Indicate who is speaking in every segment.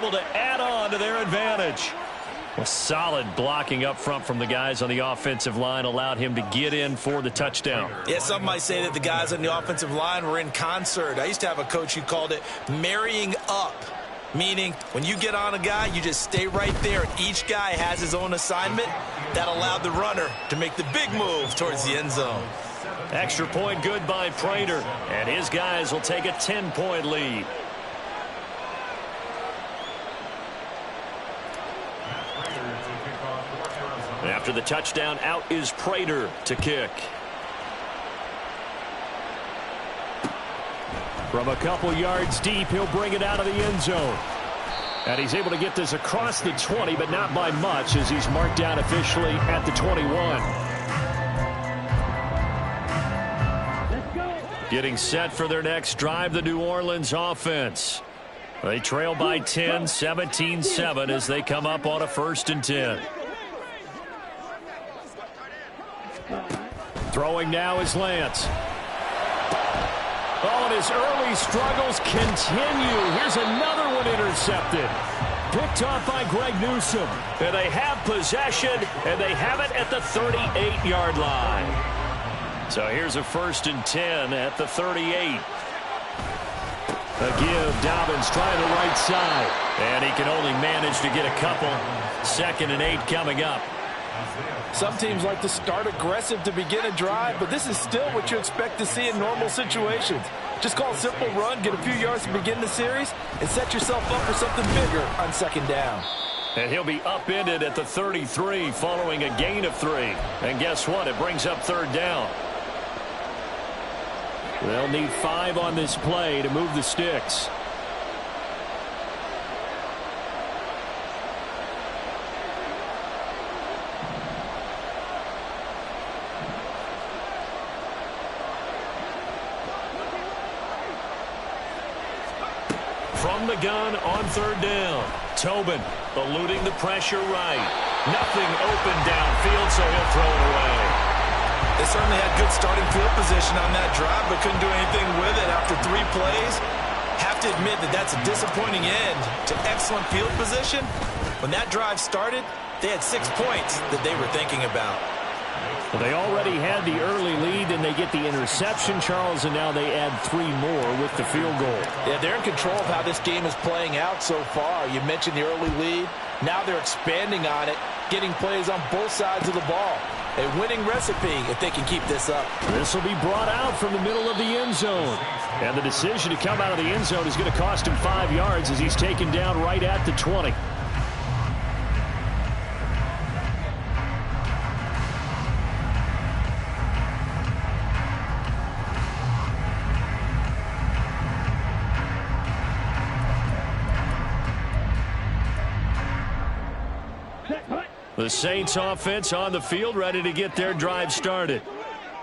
Speaker 1: able to add on to their advantage. Well, solid blocking up front from the guys on the offensive line allowed him to get in for the touchdown.
Speaker 2: Yeah, some might say that the guys on the offensive line were in concert. I used to have a coach who called it marrying up, meaning when you get on a guy, you just stay right there, and each guy has his own assignment. That allowed the runner to make the big move towards the end zone.
Speaker 1: Extra point good by Prater, and his guys will take a 10-point lead. After the touchdown, out is Prater to kick. From a couple yards deep, he'll bring it out of the end zone. And he's able to get this across the 20, but not by much, as he's marked down officially at the 21. Getting set for their next drive, the New Orleans offense. They trail by 10, 17-7 as they come up on a 1st and 10. Throwing now is Lance. Oh, and his early struggles continue. Here's another one intercepted. Picked off by Greg Newsome. And they have possession, and they have it at the 38-yard line. So here's a 1st and 10 at the 38. A give, Dobbins trying the right side. And he can only manage to get a couple. 2nd and 8 coming up.
Speaker 3: Some teams like to start aggressive to begin a drive, but this is still what you expect to see in normal situations. Just call a simple run, get a few yards to begin the series, and set yourself up for something bigger on 2nd down.
Speaker 1: And he'll be upended at the 33 following a gain of 3. And guess what? It brings up 3rd down. They'll need 5 on this play to move the sticks. From the gun on 3rd down. Tobin eluding the pressure right. Nothing open downfield, so he'll throw it away.
Speaker 2: They certainly had good starting field position on that drive, but couldn't do anything with it after 3 plays. Have to admit that that's a disappointing end to excellent field position. When that drive started, they had 6 points that they were thinking about.
Speaker 1: Well, they already had the early lead, and they get the interception, Charles, and now they add 3 more with the field goal.
Speaker 3: Yeah, they're in control of how this game is playing out so far. You mentioned the early lead. Now they're expanding on it, getting plays on both sides of the ball. A winning recipe if they can keep this up.
Speaker 1: This will be brought out from the middle of the end zone. And the decision to come out of the end zone is going to cost him 5 yards as he's taken down right at the 20. The Saints offense on the field, ready to get their drive started.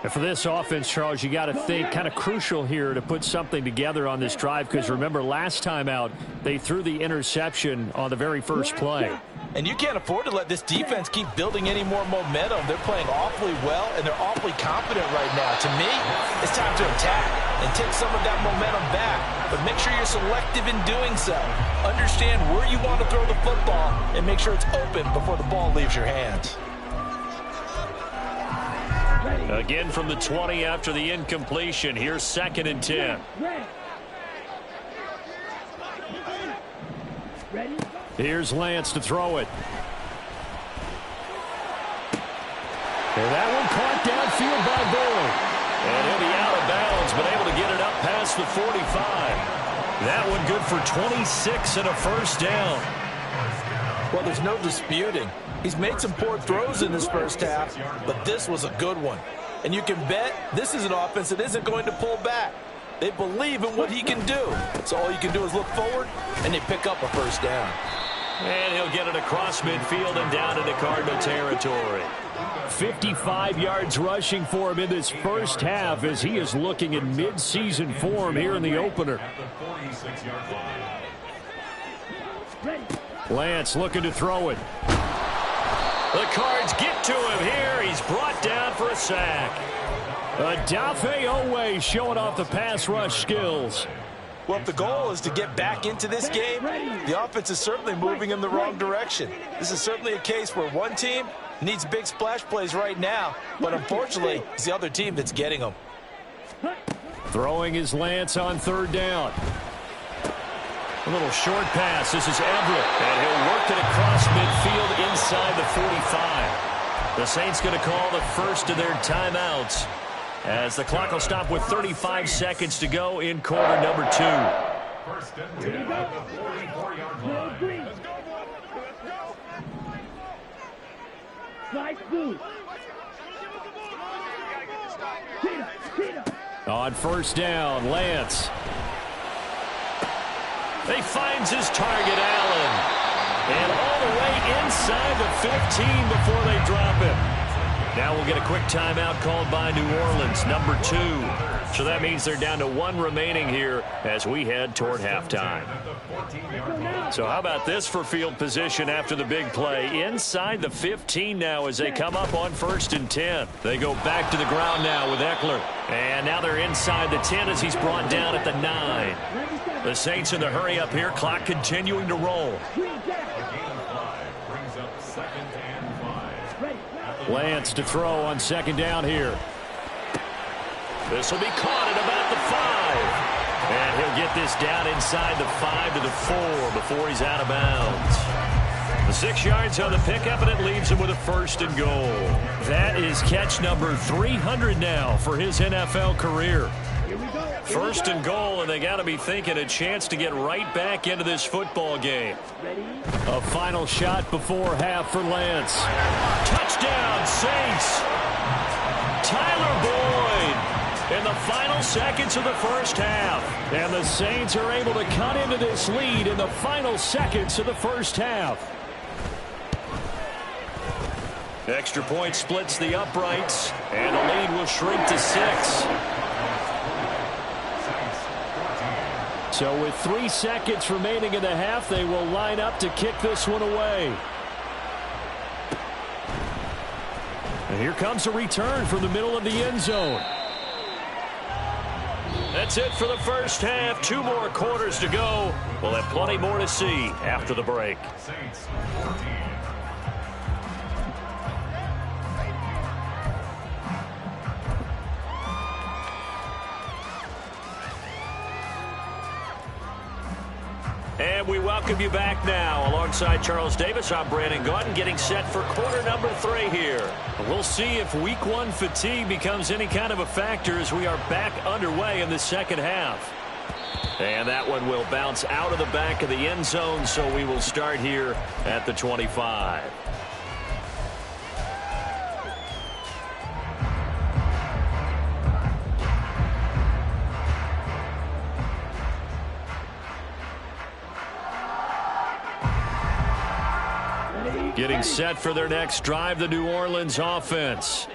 Speaker 1: And for this offense, Charles, you got to think kind of crucial here to put something together on this drive, because remember last time out they threw the interception on the very first play.
Speaker 3: And you can't afford to let this defense keep building any more momentum. They're playing awfully well, and they're awfully confident right now. To me, it's time to attack and take some of that momentum back. But make sure you're selective in doing so. Understand where you want to throw the football and make sure it's open before the ball leaves your hands.
Speaker 1: Again from the 20 after the incompletion. Here's 2nd and 10. Here's Lance to throw it. And that one caught downfield by Boyd. And he'll be out of bounds, but able to get it up past the 45. That one good for 26 and a 1st down.
Speaker 3: Well, there's no disputing. He's made some poor throws in his first half, but this was a good one. And you can bet this is an offense that isn't going to pull back. They believe in what he can do. So all you can do is look forward, and they pick up a 1st down.
Speaker 1: And he'll get it across midfield and down into Cardinal territory. 55 yards rushing for him in this first half as he is looking in mid-season form here in the opener. Lance looking to throw it. The Cards get to him here. He's brought down for a sack. Adafe Owe showing off the pass rush skills.
Speaker 3: Well, if the goal is to get back into this game, the offense is certainly moving in the wrong direction. This is certainly a case where one team needs big splash plays right now, but unfortunately, it's the other team that's getting them.
Speaker 1: Throwing is Lance on third down. A little short pass. This is Everett, and he'll work it across midfield inside the 45. The Saints going to call the first of their timeouts, as the clock will stop with 35 seconds to go in quarter number 2.
Speaker 4: First and 10 at the 44-yard line. Let's go,
Speaker 1: On first down, Lance. He finds his target, Allen. And all the way inside the 15 before they drop him. Now we'll get a quick timeout called by New Orleans, number 2. So that means they're down to 1 remaining here as we head toward halftime. So how about this for field position after the big play? Inside the 15 now as they come up on first and 10. They go back to the ground now with Eckler. And now they're inside the 10 as he's brought down at the 9. The Saints in the hurry up here, clock continuing to roll. Lance to throw on second down here. This will be caught at about the 5. And he'll get this down inside the 5 to the 4 before he's out of bounds. The 6 yards on the pickup, and it leaves him with a first and goal. That is catch number 300 now for his NFL career. First and goal, and they got to be thinking a chance to get right back into this football game. A final shot before half for Lance. Touchdown, Saints! Tyler Boyd in the final seconds of the first half. And the Saints are able to cut into this lead in the final seconds of the first half. Extra point splits the uprights, and the lead will shrink to 6. So with 3 seconds remaining in the half, they will line up to kick this one away. And here comes a return from the middle of the end zone. That's it for the first half. 2 more quarters to go. We'll have plenty more to see after the break. And we welcome you back now. Alongside Charles Davis, I'm Brandon Gaudin, getting set for quarter number 3 here. We'll see if week 1 fatigue becomes any kind of a factor as we are back underway in the second half. And that one will bounce out of the back of the end zone, so we will start here at the 25. Getting set for their next drive, the New Orleans offense.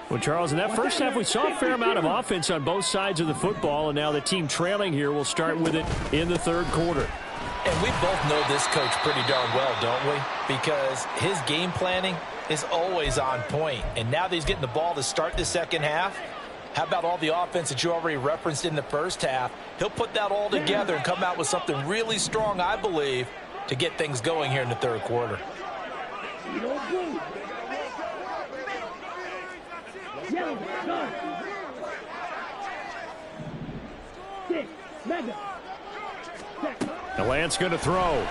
Speaker 1: Well, Charles, in that first half, we saw a fair amount of offense on both sides of the football, and now the team trailing here will start with it in the third quarter.
Speaker 3: And we both know this coach pretty darn well, don't we? Because his game planning is always on point. And now that he's getting the ball to start the second half, how about all the offense that you already referenced in the first half? He'll put that all together and come out with something really strong, I believe, to get things going here in the third quarter.
Speaker 1: The Lance going to throw.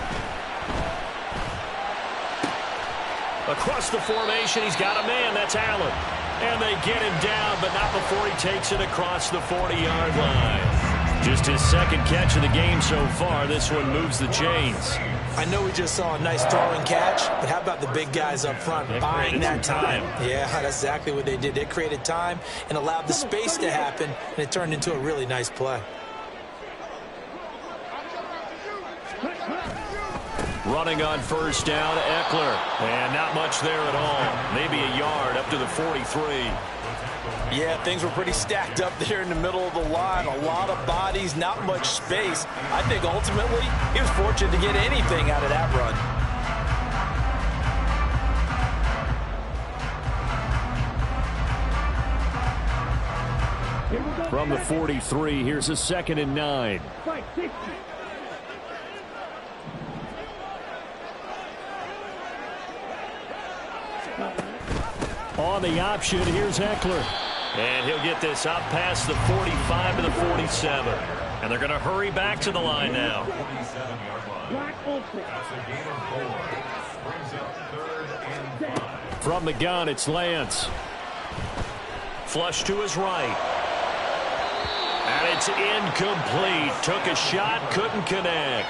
Speaker 1: Across the formation, he's got a man. That's Allen. And they get him down, but not before he takes it across the 40-yard line. Just his second catch of the game so far. This one moves the chains.
Speaker 2: I know we just saw a nice throwing catch, but how about the big guys up front buying that time? Yeah, that's exactly what they did. They created time and allowed the space to happen, and it turned into a really nice play.
Speaker 1: Running on first down, Eckler. And not much there at all. Maybe a yard up to the 43.
Speaker 3: Yeah, things were pretty stacked up there in the middle of the line. A lot of bodies, not much space. I think ultimately he was fortunate to get anything out of that run.
Speaker 5: Here we go.
Speaker 1: From the 43, here's a 2nd and 9. On the option, here's Eckler. And he'll get this up past the 45 to the 47. And they're going to hurry back to the line now. From the gun, it's Lance. Flush to his right. And it's incomplete. Took a shot, couldn't connect.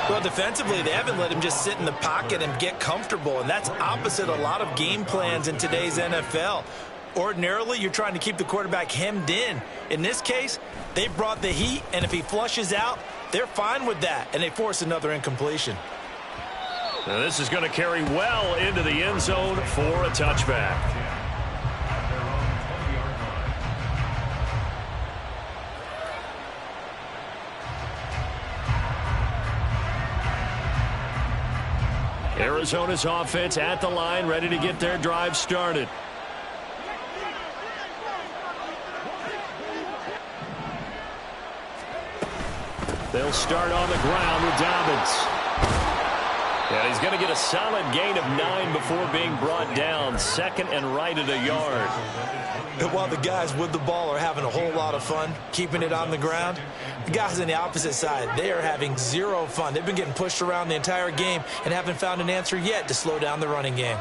Speaker 2: Well, defensively, they haven't let him just sit in the pocket and get comfortable, and that's opposite a lot of game plans in today's NFL. Ordinarily, you're trying to keep the quarterback hemmed in. In this case, they brought the heat, and if he flushes out, they're fine with that, and they force another incompletion.
Speaker 1: Now this is going to carry well into the end zone for a touchback. Arizona's offense at the line, ready to get their drive started. They'll start on the ground with Dobbins. And he's going to get a solid gain of 9 before being brought down. 2nd and right at a yard.
Speaker 2: And while the guys with the ball are having a whole lot of fun keeping it on the ground, the guys on the opposite side, they are having zero fun. They've been getting pushed around the entire game and haven't found an answer yet to slow down the running game.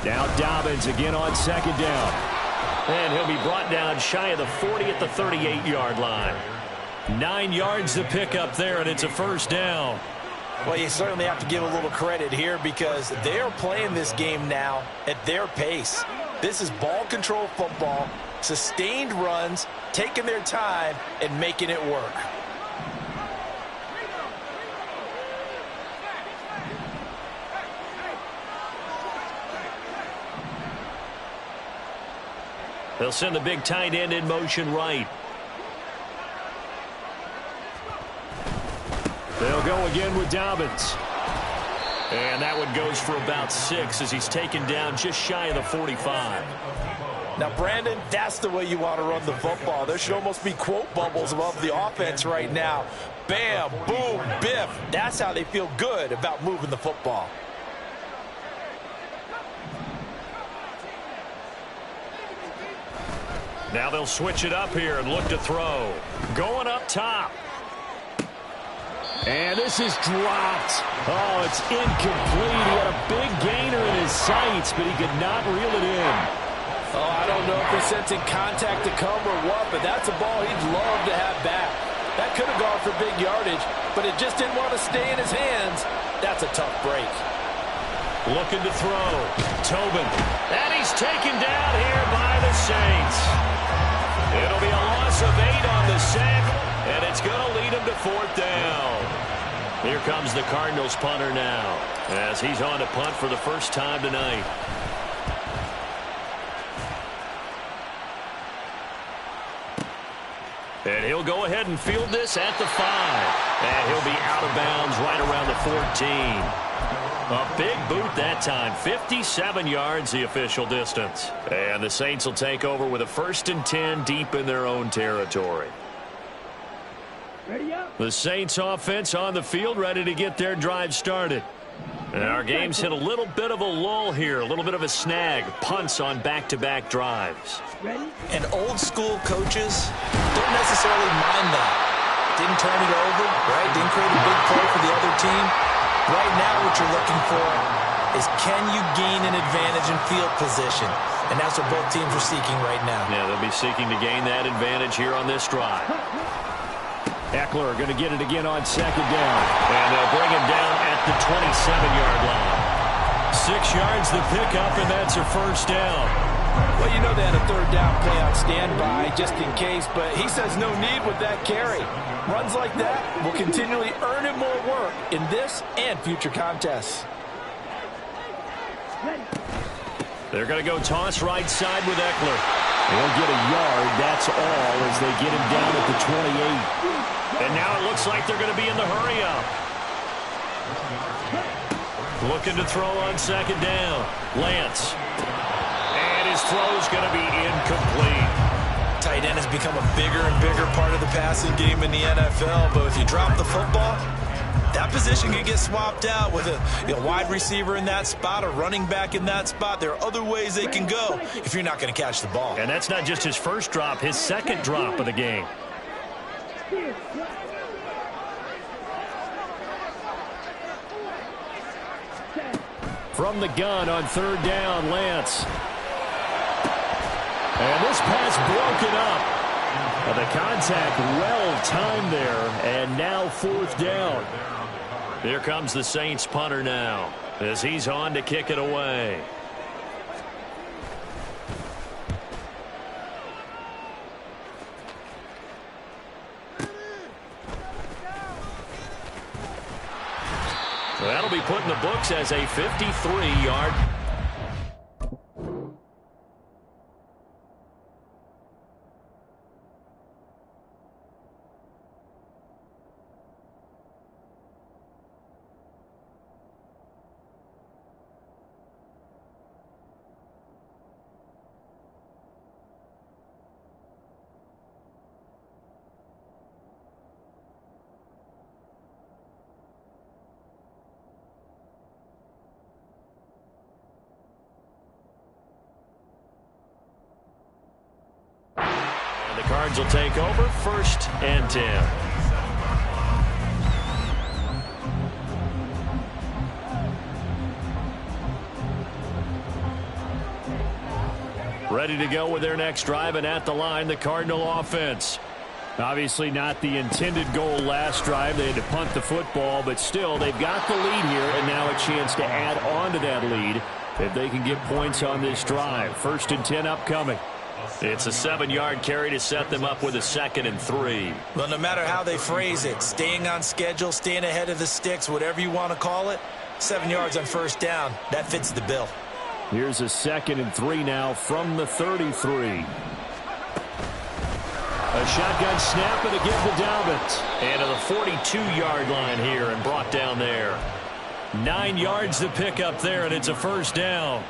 Speaker 1: Now Dobbins again on 2nd down. And he'll be brought down shy of the 40 at the 38-yard line. 9 yards to pick up there, and it's a 1st down.
Speaker 3: Well, you certainly have to give a little credit here because they're playing this game now at their pace. This is ball control football, sustained runs, taking their time, and making it work.
Speaker 1: They'll send the big tight end in motion right. They'll go again with Dobbins. And that one goes for about 6 as he's taken down just shy of the 45.
Speaker 3: Now, Brandon, that's the way you want to run the football. There should almost be quote bubbles above the offense right now. Bam, boom, biff. That's how they feel good about moving the football.
Speaker 1: Now they'll switch it up here and look to throw. Going up top. And this is dropped. Oh, it's incomplete. He had a big gainer in his sights, but he could not reel it in.
Speaker 3: Oh, I don't know if he's sensing contact to come or what, but that's a ball he'd love to have back. That could have gone for big yardage, but it just didn't want to stay in his hands. That's a tough break.
Speaker 1: Looking to throw. Tobin. And he's taken down here by the Saints. It'll be a loss of 8 on the sack, and it's going to lead him to 4th down. Here comes the Cardinals punter now as he's on to punt for the first time tonight. And he'll go ahead and field this at the 5. And he'll be out of bounds right around the 14. A big boot that time. 57 yards the official distance. And the Saints will take over with a 1st and 10 deep in their own territory. The Saints offense on the field ready to get their drive started. And our game's hit a little bit of a lull here, a little bit of a snag. Punts on back-to-back drives.
Speaker 2: And old school coaches don't necessarily mind that. Didn't turn it over, right? Didn't create a big play for the other team. Right now what you're looking for is can you gain an advantage in field position? And that's what both teams are seeking right now.
Speaker 1: Yeah, they'll be seeking to gain that advantage here on this drive. Eckler going to get it again on 2nd down. And they'll bring him down at the 27-yard line. 6 yards to pick up, and that's a 1st down.
Speaker 3: Well, you know they had a 3rd down play on standby just in case, but he says no need with that carry. Runs like that will continually earn him more work in this and future contests.
Speaker 1: They're going to go toss right side with Eckler. They'll get a yard, that's all, as they get him down at the 28. And now it looks like they're going to be in the hurry-up. Looking to throw on 2nd down. Lance. And His throw's going to be incomplete.
Speaker 2: Tight end has become a bigger and bigger part of the passing game in the NFL, but if you drop the football, that position can get swapped out with a wide receiver in that spot, a running back in that spot. There are other ways they can go if you're not going to catch the ball.
Speaker 1: And that's not just his first drop, his second drop of the game. From the gun on third down, Lance. And this pass broken up. But the contact well timed there, and now fourth down. Here comes the Saints punter now, as he's on to kick it away. That'll be put in the books as a 53-yard. The Cards will take over, 1st and 10. Ready to go with their next drive, and at the line, the Cardinal offense. Obviously not the intended goal last drive. They had to punt the football, but still, they've got the lead here, and now a chance to add on to that lead if they can get points on this drive. 1st and 10 upcoming. It's a 7-yard carry to set them up with a 2nd and 3.
Speaker 2: Well, no matter how they phrase it, staying on schedule, staying ahead of the sticks, whatever you want to call it, 7 yards on 1st down, that fits the bill.
Speaker 1: Here's a 2nd and 3 now from the 33. A shotgun snap and a give to Dobbins. And to the 42-yard line here and brought down there. 9 yards to pick up there, and it's a 1st down.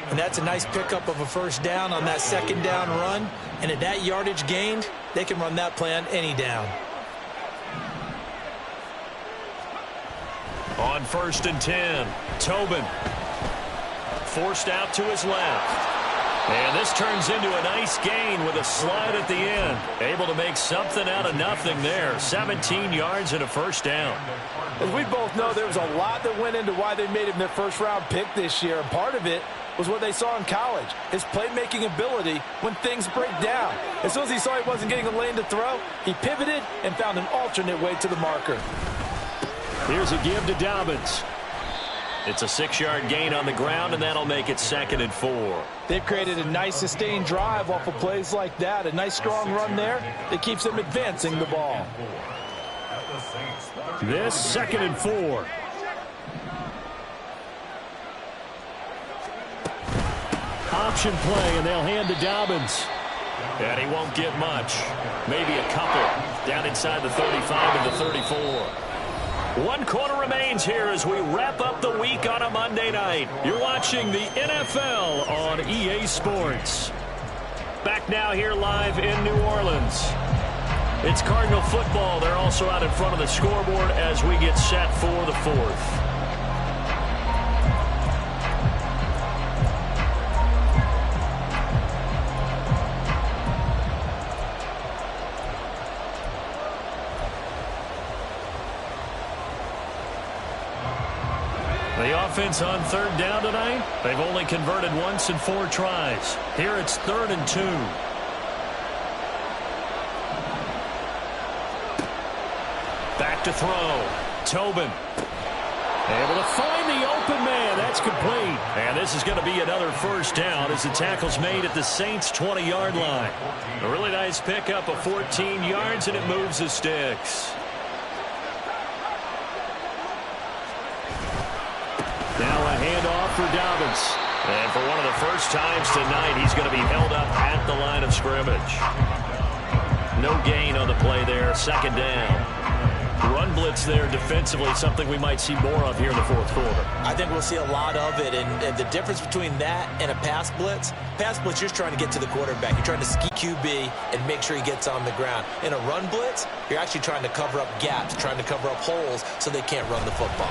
Speaker 2: And that's a nice pickup of a 1st down on that 2nd down run. And at that yardage gained, they can run that play on any down.
Speaker 1: On 1st and 10, Tobin. Forced out to his left. And this turns into a nice gain with a slide at the end. Able to make something out of nothing there. 17 yards and a 1st down.
Speaker 3: As we both know, there was a lot that went into why they made him their first-round pick this year. And part of it was what they saw in college, his playmaking ability when things break down. As soon as he saw he wasn't getting a lane to throw, he pivoted and found an alternate way to the marker.
Speaker 1: Here's a give to Dobbins. It's a 6-yard gain on the ground, and that'll make it 2nd and 4.
Speaker 3: They've created a nice sustained drive off of plays like that. A nice strong run there that keeps them advancing the ball.
Speaker 1: This 2nd and 4. Option play, and they'll hand to Dobbins. And he won't get much. Maybe a couple. Down inside the 35 and the 34. 1 quarter remains here as we wrap up the week on a Monday night. You're watching the NFL on EA Sports. Back now here live in New Orleans. It's Cardinal football. They're also out in front of the scoreboard as we get set for the 4th. The offense on 3rd down tonight, they've only converted once in 4 tries. Here it's 3rd and 2. Back to throw. Tobin. Able to find the open man. That's complete. And this is going to be another 1st down as the tackle's made at the Saints' 20-yard line. A really nice pickup of 14 yards, and it moves the sticks. Now a handoff for Dobbins. And for one of the first times tonight, he's going to be held up at the line of scrimmage. No gain on the play there. 2nd down. run blitz there defensively, something we might see more of here in the fourth quarter.
Speaker 2: I think we'll see a lot of it, and the difference between that and a pass blitz, you're just trying to get to the quarterback. You're trying to ski QB and make sure he gets on the ground. In a run blitz, you're actually trying to cover up gaps, trying to cover up holes so they can't run the football.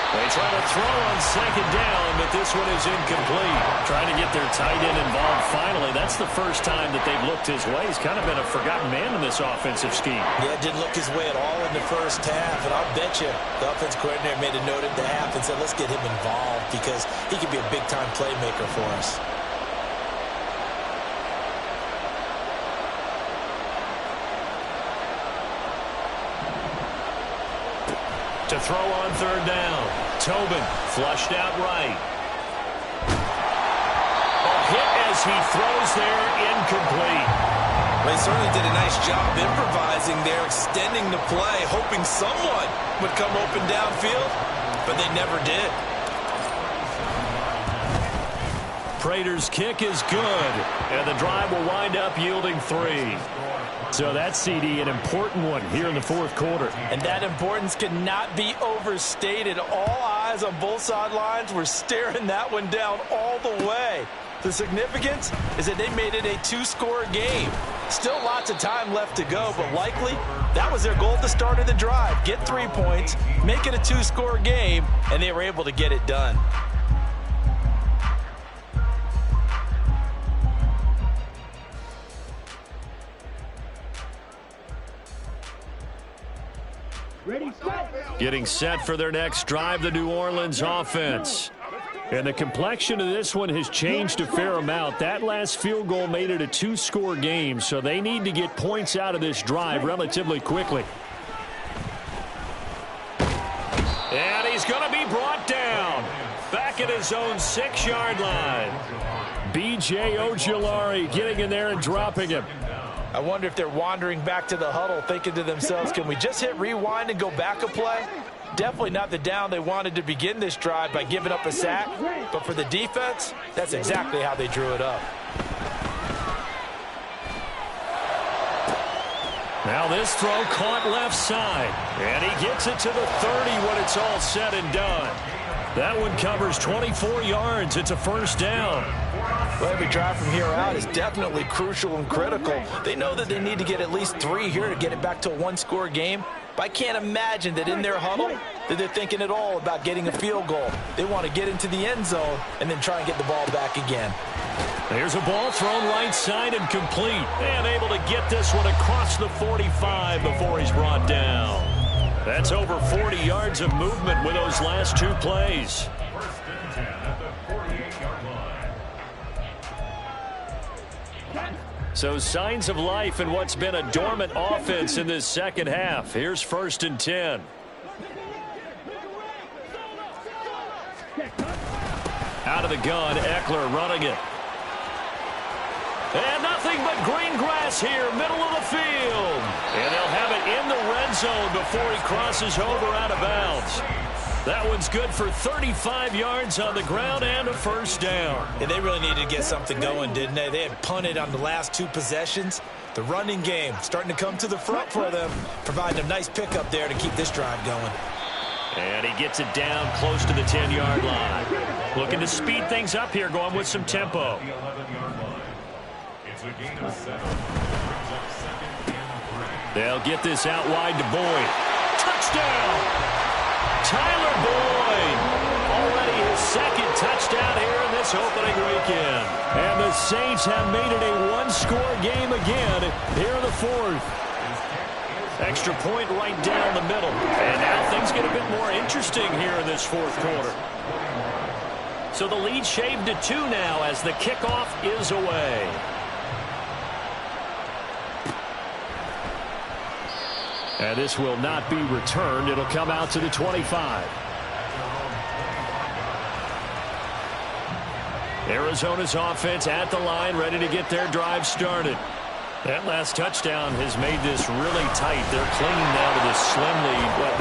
Speaker 1: They try to throw on second down, but this one is incomplete. Trying to get their tight end involved finally. That's the first time that they've looked his way. He's kind of been a forgotten man in this offensive scheme.
Speaker 2: Yeah, didn't look his way at all in the first half, and I'll bet you the offense coordinator made a note at the half and said, let's get him involved because he could be a big-time playmaker for us.
Speaker 1: To throw on third down. Tobin flushed out right. A hit as he throws there, incomplete.
Speaker 2: They certainly did a nice job improvising there, extending the play, hoping someone would come open downfield, but they never did.
Speaker 1: Prater's kick is good, and the drive will wind up yielding 3. So that CD, an important one here in the fourth quarter.
Speaker 3: And that importance cannot be overstated. All eyes on both sidelines were staring that one down all the way. The significance is that they made it a 2-score game. Still lots of time left to go, but likely that was their goal at the start of the drive. Get 3 points, make it a 2-score game, and they were able to get it done.
Speaker 1: Getting set for their next drive, the New Orleans offense. And the complexion of this one has changed a fair amount. That last field goal made it a 2-score game, so they need to get points out of this drive relatively quickly. And he's going to be brought down. Back at his own 6-yard line. B.J. Ojulari getting in there and dropping him.
Speaker 3: I wonder if they're wandering back to the huddle thinking to themselves, can we just hit rewind and go back a play? Definitely not the down they wanted to begin this drive by giving up a sack. But for the defense, that's exactly how they drew it up.
Speaker 1: Now this throw caught left side. And he gets it to the 30 when it's all said and done. That one covers 24 yards. It's a first down.
Speaker 3: Well, every drive from here out is definitely crucial and critical. They know that they need to get at least 3 here to get it back to a 1-score game. But I can't imagine that in their huddle that they're thinking at all about getting a field goal. They want to get into the end zone and then try and get the ball back again.
Speaker 1: There's a ball thrown right side and complete. And able to get this one across the 45 before he's brought down. That's over 40 yards of movement with those last 2 plays. So signs of life in what's been a dormant offense in this second half. Here's 1st and 10. Out of the gun, Eckler running it. And nothing but green grass here, middle of the field. And they'll have it in the red zone before he crosses over out of bounds. That one's good for 35 yards on the ground and a first down.
Speaker 2: Yeah, they really needed to get something going, didn't they? They had punted on the last 2 possessions. The running game starting to come to the front for them, providing a nice pickup there to keep this drive going.
Speaker 1: And he gets it down close to the 10-yard line. Looking to speed things up here, going with some tempo. They'll get this out wide to Boyd. Touchdown! Tyler Boyd, already his 2nd touchdown here in this opening weekend. And the Saints have made it a 1-score game again here in the 4th. Extra point right down the middle. And now things get a bit more interesting here in this 4th quarter. So the lead shaved to 2 now as the kickoff is away. And this will not be returned. It'll come out to the 25. Arizona's offense at the line, ready to get their drive started. That last touchdown has made this really tight. They're clinging now to this slim lead. Well,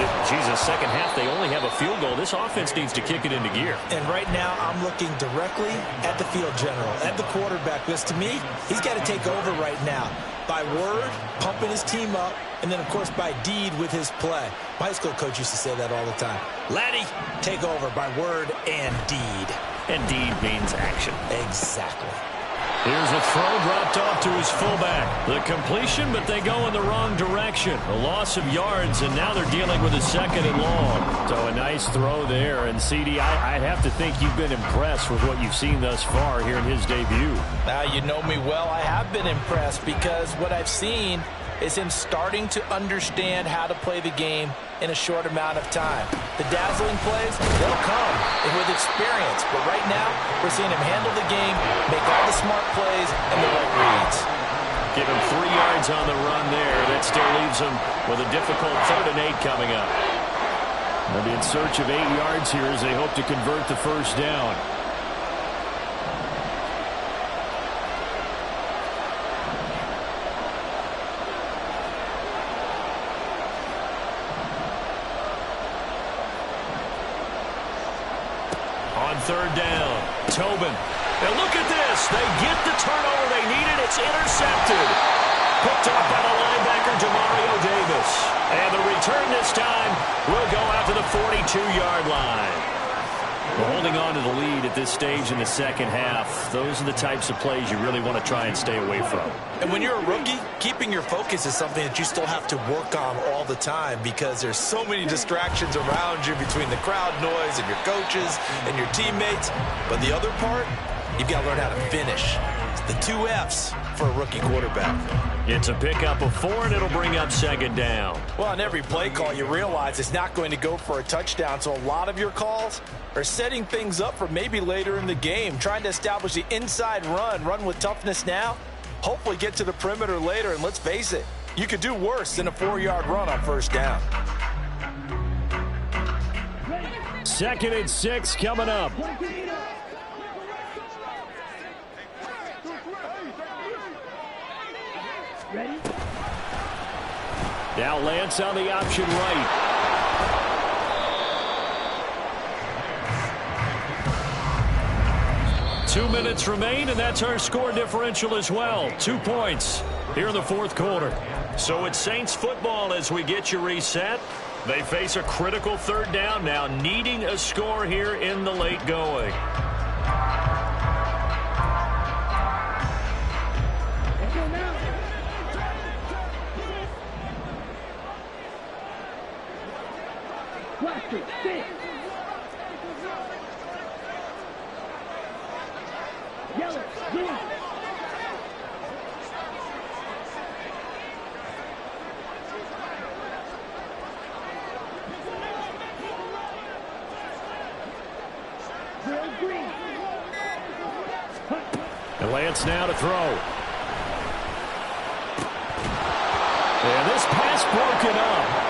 Speaker 1: second half, they only have a field goal. This offense needs to kick it into gear.
Speaker 2: And right now, I'm looking directly at the field general, at the quarterback, because to me, he's got to take over right now. By word, pumping his team up, and then, of course, by deed with his play. My high school coach used to say that all the time. Laddie, take over by word and deed.
Speaker 1: And deed means action.
Speaker 2: Exactly.
Speaker 1: Here's a throw dropped off to his fullback. The completion, but they go in the wrong direction. A loss of yards, and now they're dealing with a 2nd and long. So a nice throw there. And, CD, I'd have to think you've been impressed with what you've seen thus far here in his debut.
Speaker 3: Now, you know me well. I have been impressed because what I've seen is him starting to understand how to play the game in a short amount of time. The dazzling plays, they'll come with experience. But right now, we're seeing him handle the game, make all the smart plays, and the right reads.
Speaker 1: Give him 3 yards on the run there. That still leaves him with a difficult 3rd and 8 coming up. They'll be in search of 8 yards here as they hope to convert the first down. On 3rd down, Tobin. Now look at this. They get the turnover they needed. It's intercepted. Picked up by the linebacker, Demario Davis. And the return this time will go out to the 42-yard line. Well, holding on to the lead at this stage in the second half, those are the types of plays you really want to try and stay away from.
Speaker 2: And when you're a rookie, keeping your focus is something that you still have to work on all the time because there's so many distractions around you between the crowd noise and your coaches and your teammates. But the other part, you've got to learn how to finish. It's the 2 F's for a rookie quarterback.
Speaker 1: It's a pickup of 4, and it'll bring up 2nd down.
Speaker 3: Well, on every play call, you realize it's not going to go for a touchdown, so a lot of your calls are setting things up for maybe later in the game, trying to establish the inside run with toughness now, hopefully get to the perimeter later, and let's face it, you could do worse than a 4-yard run on 1st down.
Speaker 1: 2nd and 6 coming up.
Speaker 4: Ready?
Speaker 1: Now Lance on the option right. Two minutes remain, and that's our score differential as well. 2 points here in the 4th quarter. So it's Saints football as we get you reset. They face a critical 3rd down now, needing a score here in the late going.
Speaker 4: Yellow, green. Green.
Speaker 1: And Lance now to throw. And this pass broken up.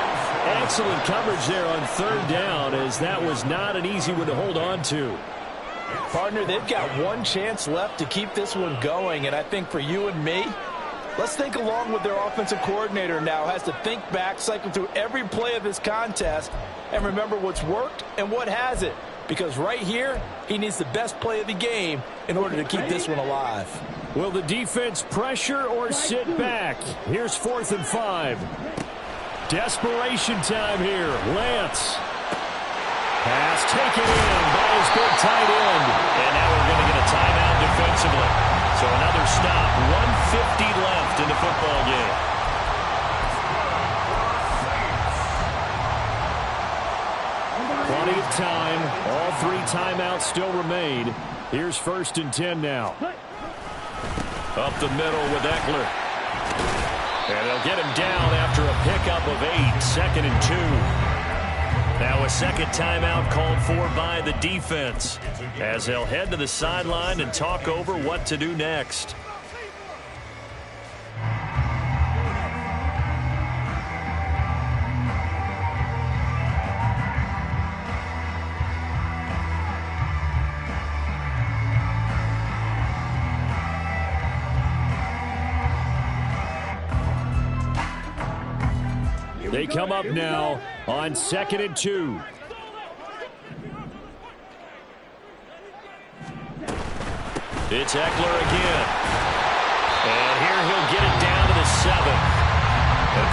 Speaker 1: Excellent coverage there on 3rd down, as that was not an easy one to hold on to.
Speaker 3: Partner, they've got one chance left to keep this one going, and I think for you and me, let's think along with their offensive coordinator now. Has to think back, cycle through every play of this contest, and remember what's worked and what hasn't. Because right here, he needs the best play of the game in order to keep this one alive.
Speaker 1: Will the defense pressure or sit back? Here's 4th and 5. Desperation time here. Lance. Pass taken in by his big tight end. And now we're going to get a timeout defensively. So another stop. 1:50 left in the football game. Plenty of time. All 3 timeouts still remain. Here's 1st and 10 now. Up the middle with Eckler. And they'll get him down after a pickup of 8. 2nd and 2. Now a second timeout called for by the defense as they'll head to the sideline and talk over what to do next. They come up now on 2nd and 2. It's Eckler again. And here he'll get it down to the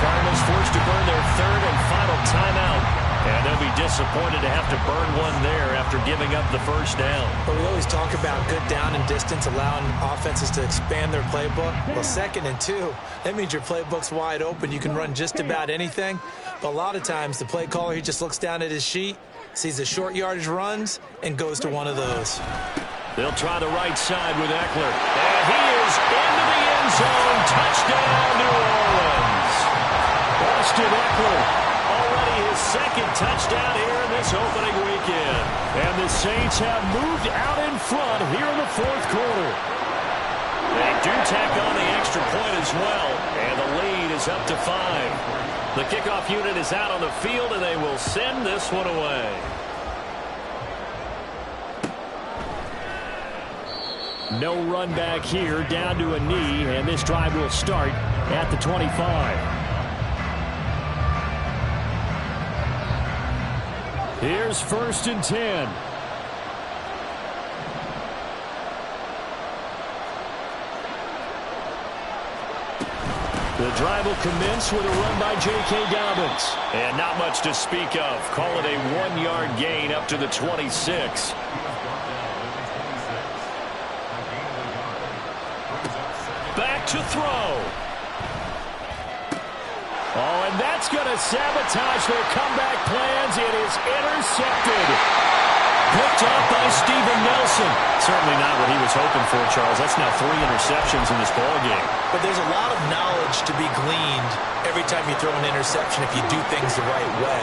Speaker 1: Cardinals forced to burn their third and final timeout. And they'll be disappointed to have to burn one there after giving up the first down.
Speaker 2: But we always talk about good down and distance, allowing offenses to expand their playbook. Well, 2nd and 2, that means your playbook's wide open. You can run just about anything. But a lot of times, the play caller, he just looks down at his sheet, sees the short yardage runs, and goes to one of those.
Speaker 1: They'll try the right side with Eckler. And he is into the end zone. Touchdown, New Orleans. Austin Eckler. Already his 2nd touchdown here in this opening weekend. And the Saints have moved out in front here in the 4th quarter. They do tack on the extra point as well. And the lead is up to 5. The kickoff unit is out on the field, and they will send this one away. No run back here, down to a knee, and this drive will start at the 25. Here's 1st and 10. The drive will commence with a run by J.K. Dobbins. And not much to speak of. Call it a 1-yard gain up to the 26. Back to throw. Oh, and that's going to sabotage their comeback plans. It is intercepted. Picked up by Steven Nelson. Certainly not what he was hoping for, Charles. That's now 3 interceptions in this ballgame.
Speaker 2: But there's a lot of knowledge to be gleaned every time you throw an interception if you do things the right way.